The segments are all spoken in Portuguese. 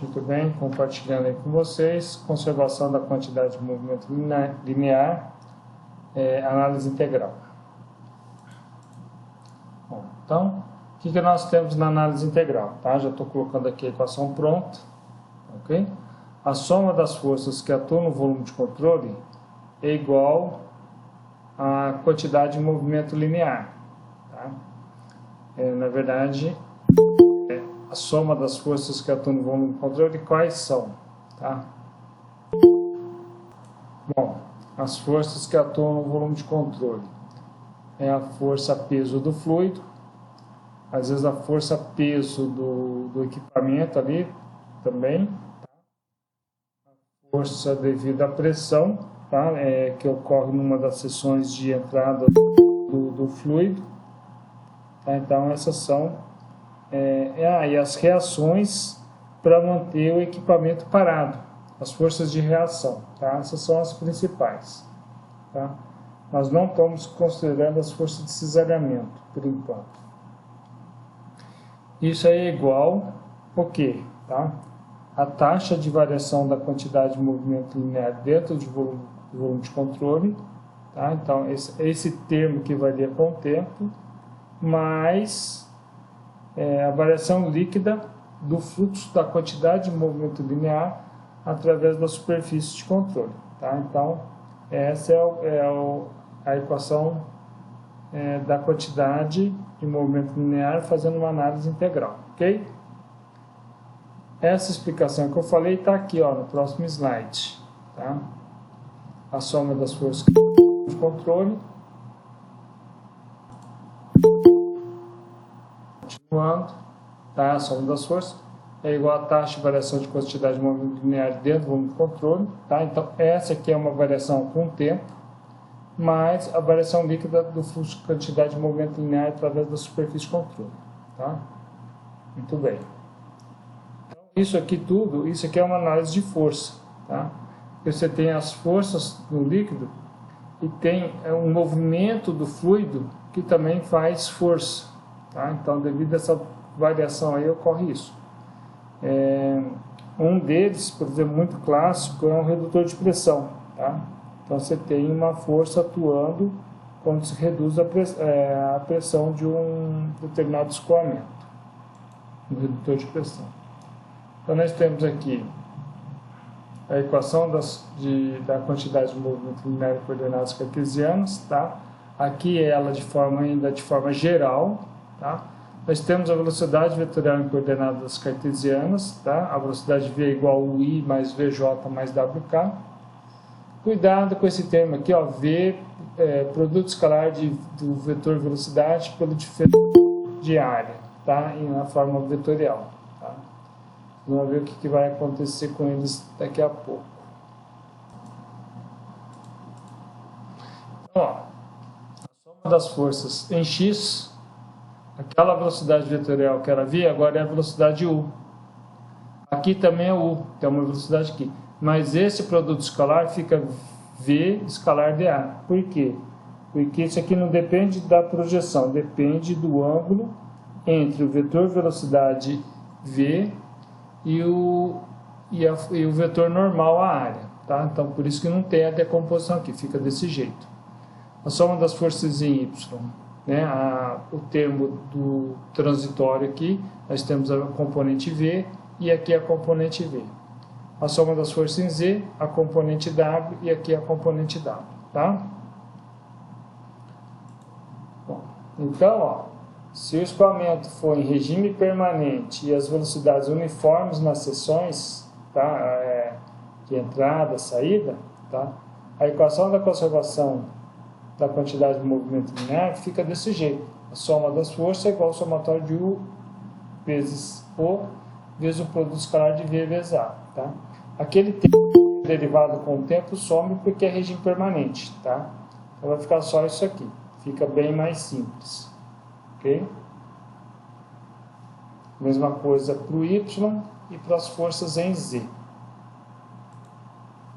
Muito bem, compartilhando aí com vocês, conservação da quantidade de movimento linear, análise integral. Bom, então, o que nós temos na análise integral? Tá? Já estou colocando aqui a equação pronta, ok? A soma das forças que atuam no volume de controle é igual à quantidade de movimento linear. Tá? Na verdade, a soma das forças que atuam no volume de controle, quais são? Tá? Bom, as forças que atuam no volume de controle é a força peso do fluido, às vezes a força peso do equipamento ali também, tá? A força devido à pressão, tá? Que ocorre numa das seções de entrada do fluido, tá? Então essas são e as reações para manter o equipamento parado, as forças de reação, tá? Essas são as principais, tá? Nós não estamos considerando as forças de cisalhamento por enquanto. Isso aí é igual o quê? Tá? A taxa de variação da quantidade de movimento linear dentro do volume de controle, tá? Então esse termo que varia com o tempo, mais a variação líquida do fluxo da quantidade de movimento linear através da superfície de controle. Tá? Então, essa a equação da quantidade de movimento linear fazendo uma análise integral. Ok? Essa explicação que eu falei está aqui no próximo slide. Tá? A soma das forças de controle. Continuando, tá? A soma das forças é igual a taxa de variação de quantidade de movimento linear dentro do volume de controle. Tá? Então, essa aqui é uma variação com o tempo, mais a variação líquida do fluxo de quantidade de movimento linear através da superfície de controle. Tá? Muito bem. Então, isso aqui é uma análise de força. Tá? Você tem as forças do líquido e tem um movimento do fluido que também faz força. Tá? Então, devido a essa variação aí, ocorre isso. Um deles, por exemplo, muito clássico, é um redutor de pressão. Tá? Então, você tem uma força atuando quando se reduz a pressão de um determinado escoamento. Um redutor de pressão. Então, nós temos aqui a equação da quantidade de movimento linear em coordenadas cartesianas. Tá? Aqui ela ainda de forma geral. Tá? Nós temos a velocidade vetorial em coordenadas cartesianas, tá? A velocidade V é igual a UI mais VJ mais WK. Cuidado com esse termo aqui, V, produto escalar do vetor velocidade pelo diferencial de área, tá? Na forma vetorial. Tá? Vamos ver o que vai acontecer com eles daqui a pouco. Então, a soma das forças em X, aquela velocidade vetorial que era V, agora é a velocidade U. Aqui também é U, tem uma velocidade aqui. Mas esse produto escalar fica V escalar dA. Por quê? Porque isso aqui não depende da projeção, depende do ângulo entre o vetor velocidade V e o vetor normal, a área. Tá? Então, por isso que não tem a decomposição aqui, fica desse jeito. A soma das forças em Y. O termo do transitório aqui, nós temos a componente V e aqui a componente V. A soma das forças em Z, a componente W e aqui a componente W. Tá? Bom, então, se o escoamento for em regime permanente e as velocidades uniformes nas seções, tá? De entrada, saída, tá? A equação da conservação da quantidade de movimento linear fica desse jeito. A soma das forças é igual ao somatório de U vezes O vezes o produto escalar de V vezes A. Tá? Aquele termo derivado com o tempo some porque é regime permanente. Tá? Então vai ficar só isso aqui. Fica bem mais simples. Ok? Mesma coisa para o Y e para as forças em Z.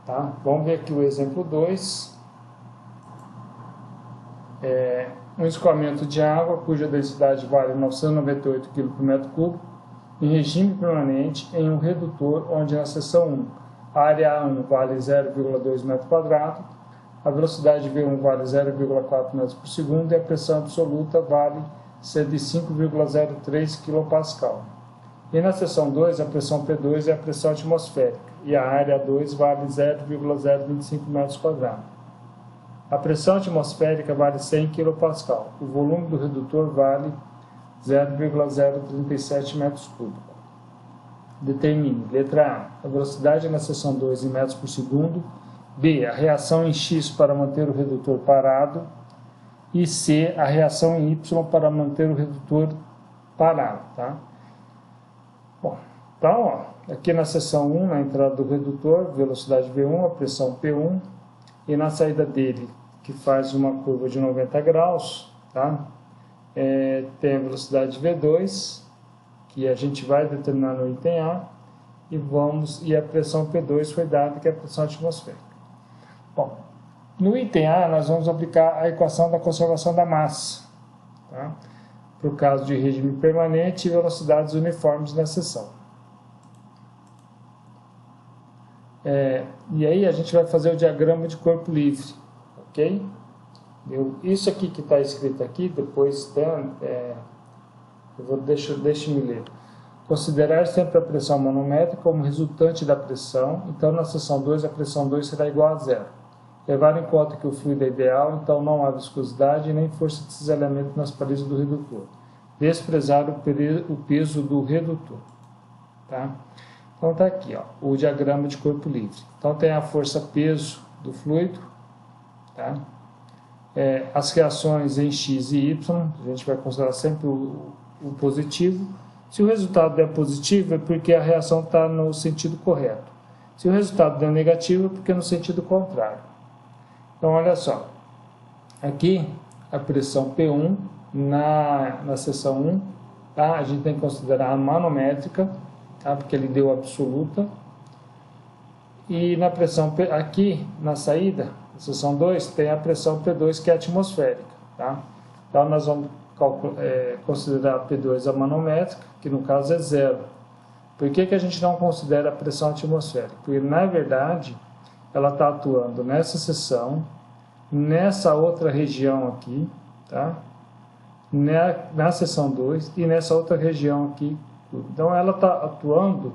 Tá? Vamos ver aqui o exemplo 2. Um escoamento de água cuja densidade vale 998 kg por metro cúbico em regime permanente em um redutor onde na seção 1 a área A1 vale 0,2 m², a velocidade V1 vale 0,4 m/s e a pressão absoluta vale 105,03 kPa. E na seção 2, a pressão P2 é a pressão atmosférica e a área 2 vale 0,025 m². A pressão atmosférica vale 100 kPa. O volume do redutor vale 0,037 m³. Determine, letra A, a velocidade na seção 2 em metros por segundo, B, a reação em X para manter o redutor parado e C, a reação em Y para manter o redutor parado. Tá? Bom, então, aqui na seção 1, na entrada do redutor, velocidade V1, a pressão P1, e na saída dele, que faz uma curva de 90 graus, tá? Tem a velocidade V2, que a gente vai determinar no item A, e a pressão P2 foi dada, que é a pressão atmosférica. Bom, no item A, nós vamos aplicar a equação da conservação da massa, tá? Para o caso de regime permanente e velocidades uniformes na seção. E aí a gente vai fazer o diagrama de corpo livre, ok? Isso aqui que está escrito aqui, depois deixa-me ler. Considerar sempre a pressão manométrica como resultante da pressão, então na seção 2 a pressão 2 será igual a zero. Levar em conta que o fluido é ideal, então não há viscosidade nem força de cisalhamento nas paredes do redutor. Desprezar o peso do redutor. Tá? Então está aqui, ó, o diagrama de corpo livre. Então tem a força-peso do fluido, tá? As reações em X e Y, a gente vai considerar sempre o positivo. Se o resultado é positivo, é porque a reação está no sentido correto. Se o resultado é negativo, é porque é no sentido contrário. Então, olha só. Aqui, a pressão P1 na seção 1, tá? A gente tem que considerar a manométrica, tá? Porque ele deu absoluta. E na pressão aqui, na saída, na seção 2, tem a pressão P2, que é atmosférica, tá? Então, nós vamos considerar a P2 a manométrica, que no caso é zero. Por que a gente não considera a pressão atmosférica? Porque, na verdade, ela está atuando nessa seção, nessa outra região aqui, tá? Na seção 2 e nessa outra região aqui. Então, ela está atuando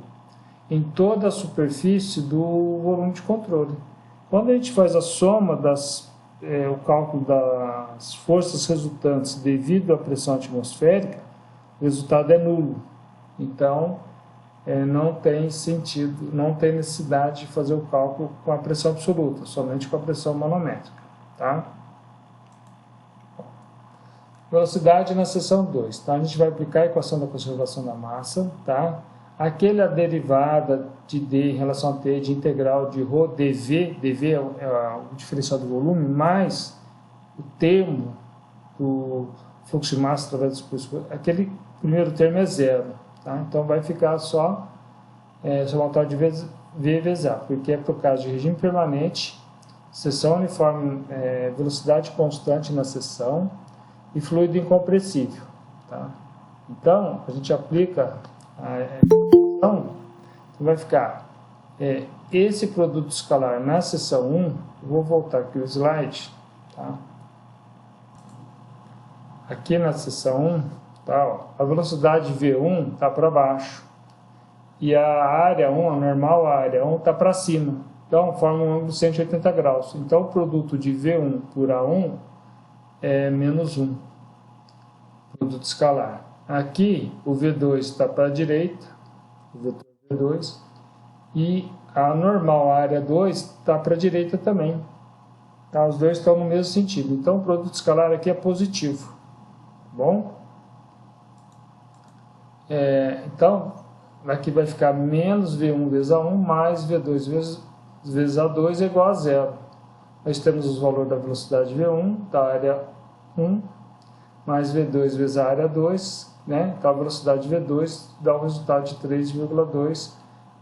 em toda a superfície do volume de controle. Quando a gente faz a soma o cálculo das forças resultantes devido à pressão atmosférica, o resultado é nulo. Então, não tem sentido, não tem necessidade de fazer o cálculo com a pressão absoluta, somente com a pressão manométrica. Tá? Velocidade na seção 2. Tá? A gente vai aplicar a equação da conservação da massa. Tá? Aquela derivada de D em relação a T de integral de ρ dV, dV é o diferencial do volume, mais o termo do fluxo de massa através do dispositivo, aquele primeiro termo é zero. Tá? Então vai ficar só somatório de V vezes A, porque é por causa de regime permanente, seção uniforme, velocidade constante na seção e fluido incompressível. Tá? Então, a gente aplica então vai ficar esse produto escalar na seção 1, vou voltar aqui o slide, tá? Aqui na seção 1, tá, ó, a velocidade V1 está para baixo e a área 1, a normal área 1, está para cima, então forma um ângulo de 180 graus. Então o produto de V1 por A1 é menos 1, produto escalar. Aqui o V2 está para a direita, o vetor V2, e a normal, a área 2, está para a direita também. Tá? Os dois estão no mesmo sentido. Então o produto escalar aqui é positivo. Tá bom? Então, aqui vai ficar menos V1 vezes A1 mais V2 vezes A2 é igual a zero. Nós temos os valores da velocidade V1, da área 1, mais V2 vezes a área 2, né? Então a velocidade V2 dá um resultado de 3,2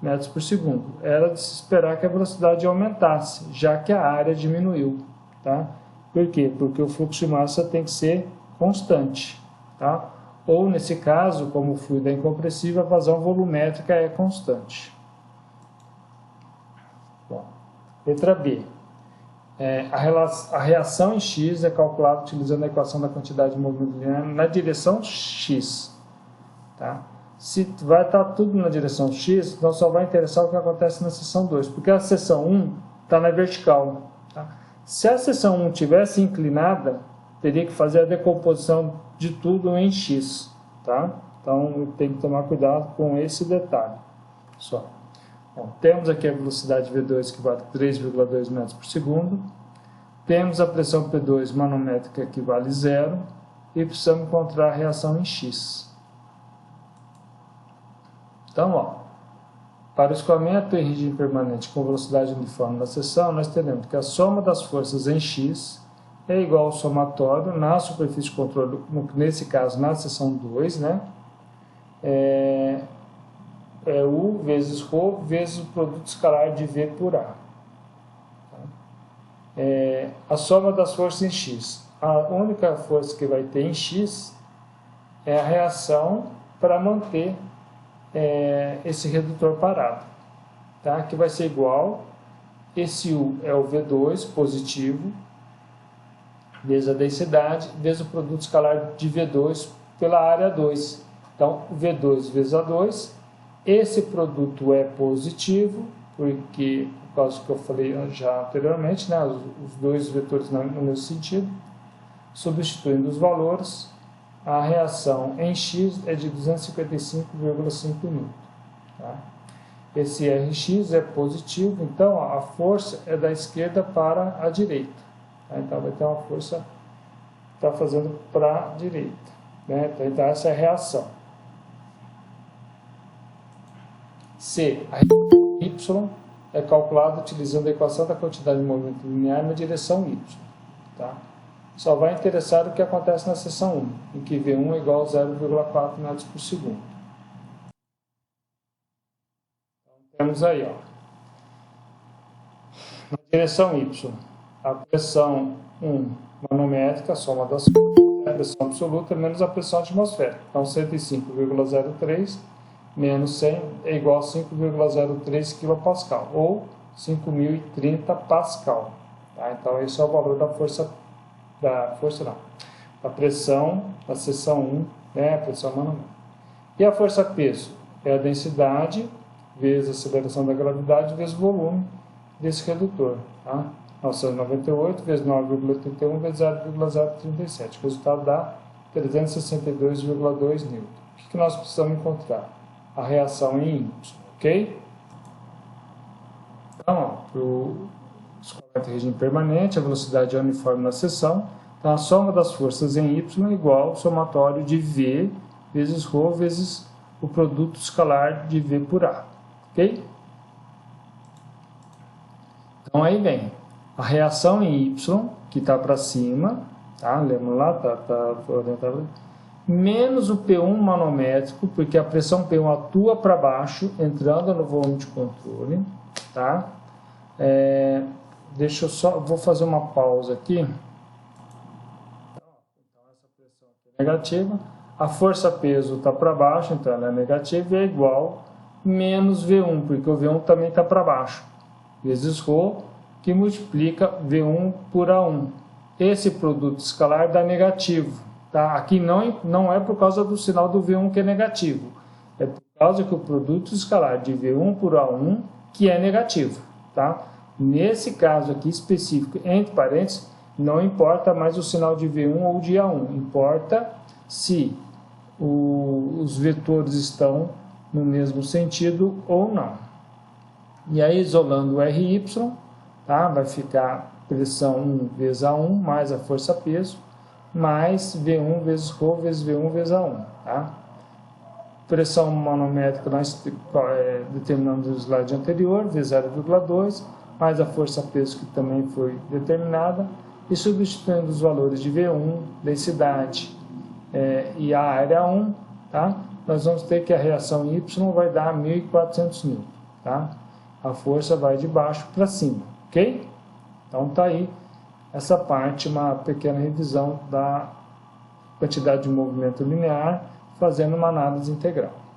metros por segundo. Era de se esperar que a velocidade aumentasse, já que a área diminuiu. Tá? Por quê? Porque o fluxo de massa tem que ser constante. Tá? ou nesse caso, como o fluido é incompressível, a vazão volumétrica é constante. Bom, letra B. A reação em X é calculada utilizando a equação da quantidade de movimento linear na direção X. Tá? Se vai estar tudo na direção X, então só vai interessar o que acontece na seção 2, porque a seção 1 está na vertical. Tá? Se a seção 1 tivesse inclinada, teria que fazer a decomposição de tudo em X. Tá? Então tem que tomar cuidado com esse detalhe. Só. Bom, temos aqui a velocidade V2 que vale 3,2 metros por segundo. Temos a pressão P2 manométrica que vale 0. E precisamos encontrar a reação em X. Então, ó, para o escoamento em regime permanente com velocidade uniforme na seção, nós teremos que a soma das forças em X é igual ao somatório na superfície de controle, nesse caso na seção 2, né? U vezes ρ vezes o produto escalar de V por A. A soma das forças em X. A única força que vai ter em X é a reação para manter esse redutor parado. Tá? Que vai ser igual, esse U é o V2 positivo, vezes a densidade, vezes o produto escalar de V2 pela área 2. Então, V2 vezes A2. Esse produto é positivo, porque, por causa que eu falei já anteriormente, né, os dois vetores no mesmo sentido. Substituindo os valores, a reação em X é de 255,5 N. Tá? Esse Rx é positivo, então a força é da esquerda para a direita. Tá? Então vai ter uma força que está fazendo para a direita. Né? Então essa é a reação. C. A reação Y é calculada utilizando a equação da quantidade de movimento linear na direção Y. Tá? Só vai interessar o que acontece na seção 1, em que V1 é igual a 0,4 metros por segundo. Então, temos aí, ó, na direção Y, a pressão 1 manométrica, a soma das forças, a pressão absoluta menos a pressão atmosférica. Então, 105,03 menos 100 é igual a 5,03 kPa, ou 5.030 Pascal. Tá? Então, esse é o valor da força, da pressão da seção 1, né? A pressão manométrica. E a força peso? É a densidade vezes a aceleração da gravidade vezes o volume desse redutor. Tá? 998 vezes 9,81 vezes 0,037. O resultado dá 362,2 N. O que nós precisamos encontrar? A reação em Y, ok? Então, para o escoamento em regime permanente, a velocidade é uniforme na seção. Então, a soma das forças em Y é igual ao somatório de V vezes ρ vezes o produto escalar de V por A, ok? Então, aí vem a reação em Y, que está para cima, tá? Lembra lá? Tá orientado. Menos o P1 manométrico, porque a pressão P1 atua para baixo, entrando no volume de controle, tá? Deixa eu só, vou fazer uma pausa aqui. Então, essa pressão aqui é negativa, a força-peso está para baixo, então ela é negativa e é igual menos V1, porque o V1 também está para baixo, vezes ρ, que multiplica V1 por A1. Esse produto escalar dá negativo. Tá? Aqui não é por causa do sinal do V1 que é negativo, é por causa que o produto escalar de V1 por A1 que é negativo. Tá? Nesse caso aqui específico, entre parênteses, não importa mais o sinal de V1 ou de A1, importa se os vetores estão no mesmo sentido ou não. E aí, isolando o RY, tá? Vai ficar pressão 1 vezes A1 mais a força-peso, mais V1 vezes ρ vezes V1 vezes A1. Tá? Pressão manométrica nós determinamos no slide anterior, V0,2, mais a força-peso que também foi determinada, e substituindo os valores de V1, densidade e a área 1, tá? Nós vamos ter que a reação Y vai dar 1.400 N. Tá? A força vai de baixo para cima, ok? Então está aí essa parte, uma pequena revisão da quantidade de movimento linear fazendo uma análise integral.